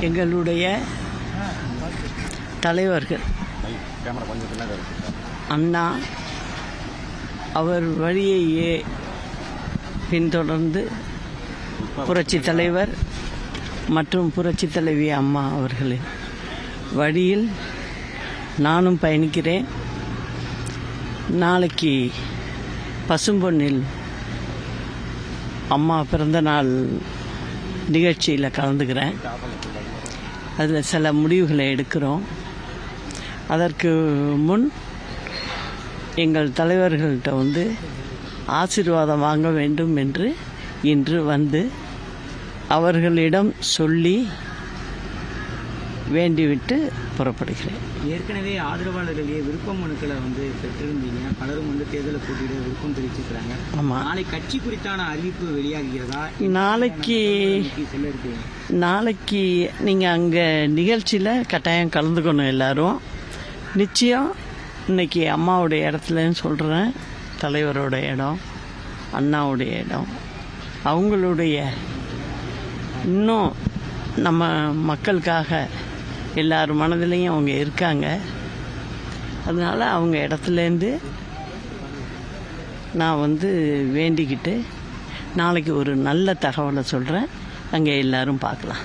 எங்களுடைய தலைவர்கள் அண்ணா அவர் வழியையே பின்தொடர்ந்து புரட்சி தலைவர் மற்றும் புரட்சி தலைவி அம்மா அவர்களின் வழியில் நானும் பயணிக்கிறேன். நாளைக்கு பசும்பொன்னில் அம்மா பிறந்த நாள் நிகழ்ச்சியில் கலந்துக்கிறேன். அதில் சில முடிவுகளை எடுக்கிறோம். அதற்கு முன் எங்கள் தலைவர்கள்ட்ட ஆசீர்வாதம் வாங்க வேண்டும் என்று இன்று அவர்களிடம் சொல்லி வேண்டிவிட்டு புறப்படுகிறேன். ஏற்கனவே ஆதரவாளர்களே விருப்ப மனுக்களை பெற்றிருந்தீங்க. பலரும் தேர்தலை போட்டியிட விருப்பம் தெரிவிச்சிருக்கிறாங்க. ஆமாம், நாளை கட்சி குறித்தான அறிவிப்பு வெளியாகிறதா? நாளைக்கு நீங்கள் அங்கே நிகழ்ச்சியில் கட்டாயம் கலந்துக்கணும். எல்லாரும் நிச்சயம் இன்னைக்கு அம்மாவுடைய இடத்துலன்னு சொல்கிறேன். தலைவரோட இடம், அண்ணாவுடைய இடம், அவங்களுடைய இன்னும் நம்ம மக்களுக்காக எல்லார் மனதிலையும் அவங்க இருக்காங்க. அதனால் அவங்க இடத்துலேருந்து நான் வேண்டிக்கிட்டு நாளைக்கு ஒரு நல்ல தகவலை சொல்கிறேன். அங்கே எல்லாரும் பார்க்கலாம்.